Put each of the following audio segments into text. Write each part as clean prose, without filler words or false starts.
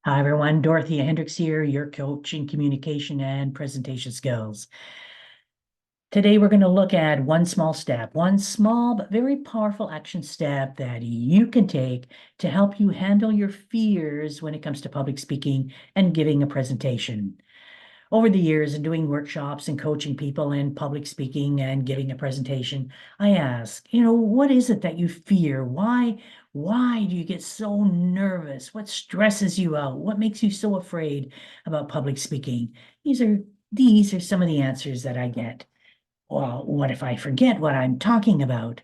Hi, everyone. Dorothea Hendricks here, your coach in communication and presentation skills. Today, we're going to look at one small step, one small but very powerful action step that you can take to help you handle your fears when it comes to public speaking and giving a presentation. Over the years and doing workshops and coaching people in public speaking and giving a presentation, I ask, what is it that you fear? Why do you get so nervous? What stresses you out? What makes you so afraid about public speaking? These are some of the answers that I get. Well, what if I forget what I'm talking about?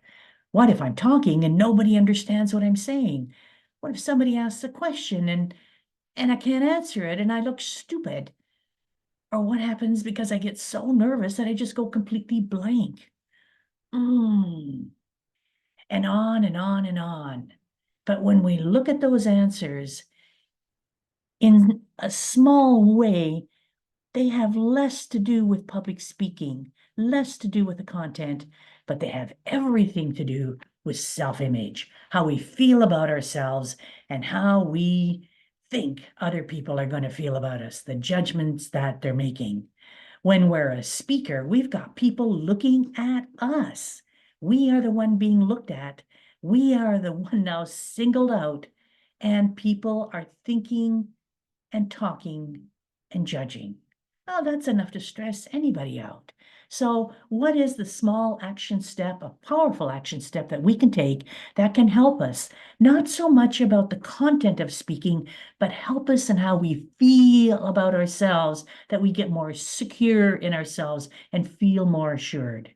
What if I'm talking and nobody understands what I'm saying? What if somebody asks a question and I can't answer it and I look stupid? Or what happens because I get so nervous that I just go completely blank? Mm. And on and on and on. But when we look at those answers in a small way, they have less to do with public speaking, less to do with the content, but they have everything to do with self-image, how we feel about ourselves and how we think other people are going to feel about us, the judgments that they're making. When we're a speaker, we've got people looking at us. We are the one being looked at. We are the one now singled out, and people are thinking and talking and judging. Well, that's enough to stress anybody out. So, what is the small action step, a powerful action step that we can take that can help us? Not so much about the content of speaking, but help us in how we feel about ourselves, that we get more secure in ourselves and feel more assured.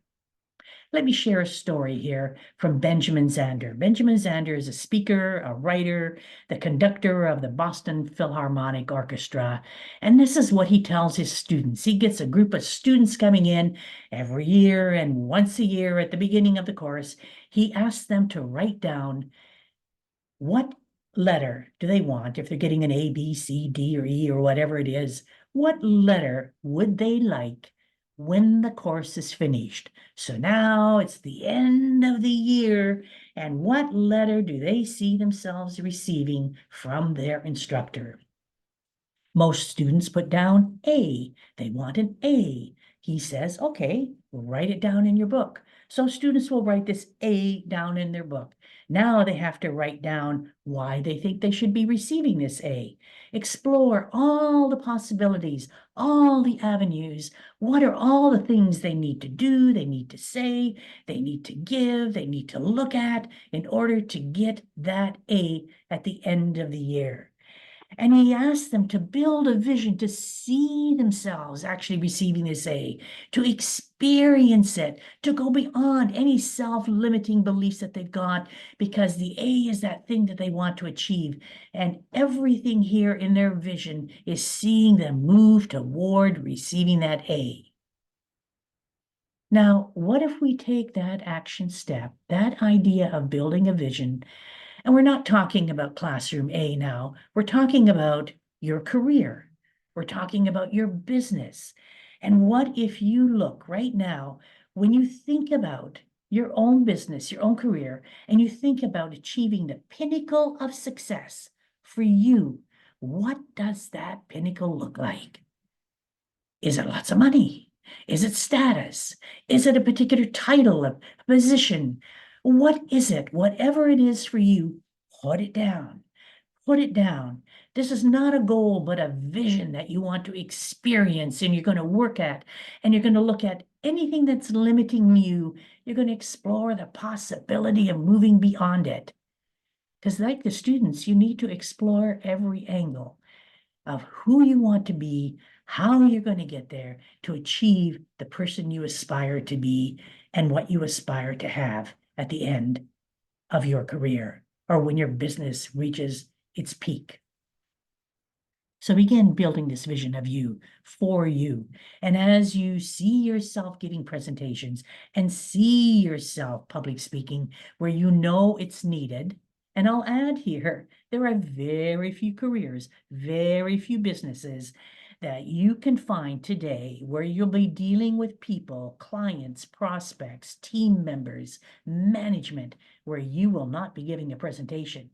Let me share a story here from Benjamin Zander. Benjamin Zander is a speaker, a writer, the conductor of the Boston Philharmonic Orchestra. And this is what he tells his students. He gets a group of students coming in every year, and once a year at the beginning of the course, he asks them to write down what letter do they want if they're getting an A, B, C, D, or E, or whatever it is. What letter would they like when the course is finished? So now it's the end of the year, and what letter do they see themselves receiving from their instructor? Most students put down A. They want an A. He says, okay, write it down in your book. So students will write this A down in their book. Now they have to write down why they think they should be receiving this A. Explore all the possibilities, all the avenues. What are all the things they need to do, they need to say, they need to give, they need to look at in order to get that A at the end of the year? And he asked them to build a vision to see themselves actually receiving this A, to experience it, to go beyond any self-limiting beliefs that they've got, because the A is that thing that they want to achieve. And everything here in their vision is seeing them move toward receiving that A. Now, what if we take that action step, that idea of building a vision, and we're not talking about classroom A now. We're talking about your career. We're talking about your business. And what if you look right now, when you think about your own business, your own career, and you think about achieving the pinnacle of success for you, what does that pinnacle look like? Is it lots of money? Is it status? Is it a particular title, a position? What is it? Whatever it is for you, put it down. Put it down. This is not a goal, but a vision that you want to experience and you're going to work at. And you're going to look at anything that's limiting you. You're going to explore the possibility of moving beyond it. Because, like the students, you need to explore every angle of who you want to be, how you're going to get there to achieve the person you aspire to be and what you aspire to have at the end of your career or when your business reaches its peak. So begin building this vision of you for you. And as you see yourself giving presentations and see yourself public speaking where you know it's needed, and I'll add here, there are very few careers, very few businesses that you can find today where you'll be dealing with people, clients, prospects, team members, management, where you will not be giving a presentation.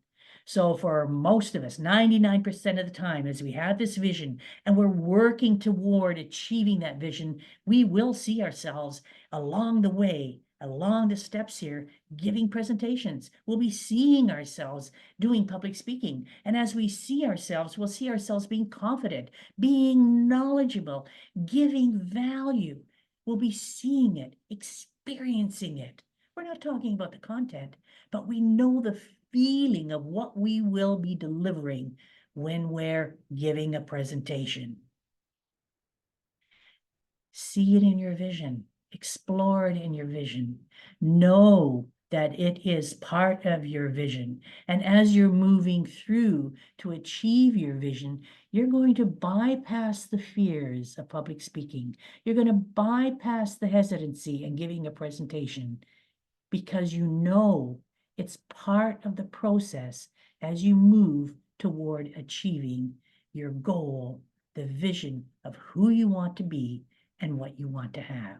So for most of us, 99% of the time, as we have this vision and we're working toward achieving that vision, we will see ourselves along the way, along the steps here, giving presentations. We'll be seeing ourselves doing public speaking. And as we see ourselves, we'll see ourselves being confident, being knowledgeable, giving value. We'll be seeing it, experiencing it. We're not talking about the content, but we know the feeling of what we will be delivering when we're giving a presentation. See it in your vision, explore it in your vision, know that it is part of your vision. And as you're moving through to achieve your vision, you're going to bypass the fears of public speaking. You're going to bypass the hesitancy in giving a presentation because you know it's part of the process as you move toward achieving your goal, the vision of who you want to be and what you want to have.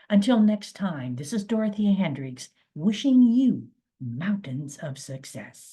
Until next time, this is Dorothea Hendricks wishing you mountains of success.